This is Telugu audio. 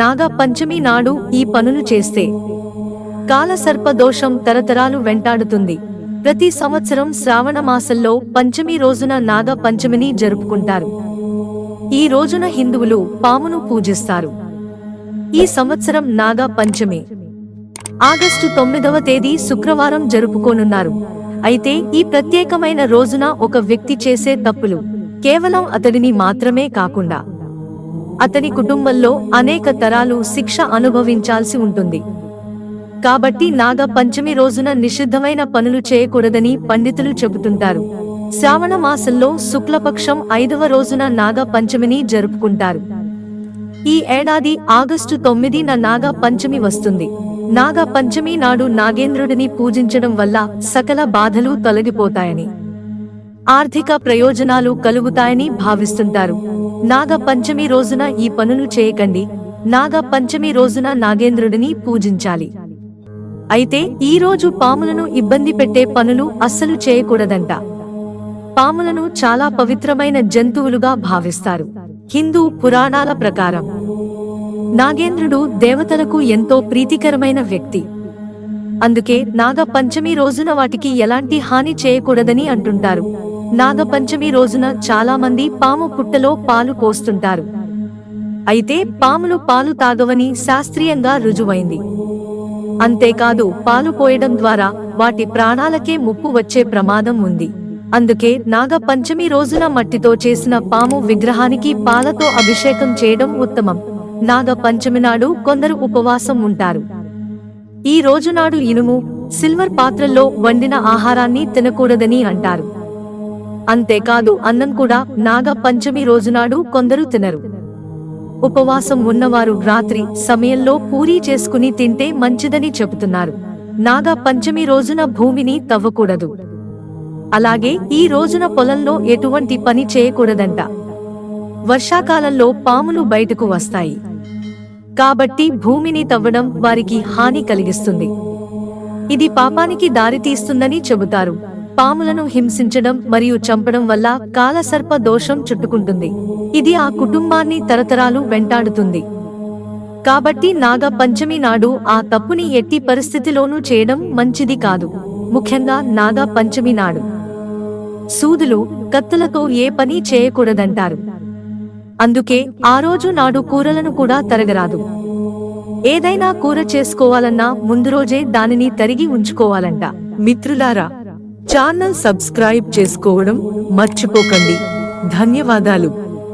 నాగ పంచమి నాడు ఈ పనులు చేస్తే కాలసర్ప దోషం తరతరాలు వెంటాడుతుంది. ప్రతి సంవత్సరం శ్రావణ మాసంలో పంచమి రోజున నాగ పంచమిని జరుపుకుంటారు. ఈ రోజున హిందువులు పామును పూజిస్తారు. ఈ సంవత్సరం నాగ పంచమి ఆగస్టు 9వ తేదీ శుక్రవారం జరుపుకోనున్నారు. అయితే ఈ ప్రత్యేకమైన రోజున ఒక వ్యక్తి చేసే తప్పులు కేవలం అతడిని మాత్రమే కాకుండా అతని కుటుంబంలో అనేక తరాలు శిక్ష అనుభవించాల్సి ఉంటుంది. కాబట్టి నాగ పంచమి రోజున నిషిద్ధమైన పనులు చేయకూడదని పండితులు చెబుతుంటారు. శ్రావణ మాసంలో శుక్లపక్షం 5వ రోజున నాగ పంచమిని జరుపుకుంటారు. ఈ ఏడాది ఆగస్టు 9న నాగ పంచమి వస్తుంది. నాగ పంచమి నాడు నాగేంద్రుడిని పూజించడం వల్ల సకల బాధలు తొలగిపోతాయని, ఆర్థిక ప్రయోజనాలు కలుగుతాయని భావిస్తుంటారు. నాగ పంచమి రోజున ఈ పనులు చేయకండి. నాగ పంచమి రోజున నాగేంద్రుడిని పూజించాలి. అయితే ఈ రోజు పాములను ఇబ్బంది పెట్టే పనులు అస్సలు చేయకూడదంట. పాములను చాలా పవిత్రమైన జంతువులుగా భావిస్తారు. హిందూ పురాణాల ప్రకారం నాగేంద్రుడు దేవతలకు ఎంతో ప్రీతికరమైన వ్యక్తి. అందుకే నాగ పంచమి రోజున వాటికి ఎలాంటి హాని చేయకూడదని అంటుంటారు. నాగ పంచమి రోజున చాలా మంది పాము పుట్టలో పాలు పోస్తుంటారు. అయితే పాములు పాలు తాగవని శాస్త్రీయంగా రుజువైంది. అంతేకాదు పాలు పోయడం ద్వారా వాటి ప్రాణాలకే ముప్పు వచ్చే ప్రమాదం ఉంది. అందుకే నాగ పంచమి రోజున మట్టితో చేసిన పాము విగ్రహానికి పాలతో అభిషేకం చేయడం ఉత్తమం. నాగ పంచమి నాడు కొందరు ఉపవాసం ఉంటారు. ఈ రోజునాడు ఇనుము, సిల్వర్ పాత్రల్లో వండిన ఆహారాన్ని తినకూడదని అంటారు. అంతేకాదు అన్నం కూడా నాగ పంచమి రోజునాడు కొందరు తినరు. ఉపవాసం ఉన్నవారు రాత్రి సమయంలో పూరీ చేసుకుని తింటే మంచిదని చెబుతున్నారు. నాగ పంచమి రోజున భూమిని తవ్వకూడదు. అలాగే ఈ రోజున పొలంలో ఎటువంటి పని చేయకూడదంట. వర్షాకాలంలో పాములు బయటకు వస్తాయి కాబట్టి భూమిని తవ్వడం వారికి హాని కలిగిస్తుంది. ఇది పాపానికి దారితీస్తుందని చెబుతారు. పాములను హింసించడం మరియు చంపడం వల్ల కాలసర్ప దోషం చుట్టుకుంటుంది. ఇది ఆ కుటుంబాన్ని తరతరాలు వెంటాడుతుంది. కాబట్టి నాగ పంచమి నాడు ఆ తప్పుని ఎట్టి పరిస్థితిలోనూ చేయడం మంచిది కాదు. ముఖ్యంగా నాగ పంచమి నాడు సూదులు, కత్తులతో ఏ పని చేయకూడదంటారు. అందుకే ఆ రోజు నాడు కూరలను కూడా తరగరాదు. ఏదైనా కూర చేసుకోవాలన్నా ముందు రోజే దానిని తరిగి ఉంచుకోవాలంట. మిత్రులారా, ఛానల్ సబ్స్క్రైబ్ చేసుకోవడం మర్చిపోకండి. ధన్యవాదాలు.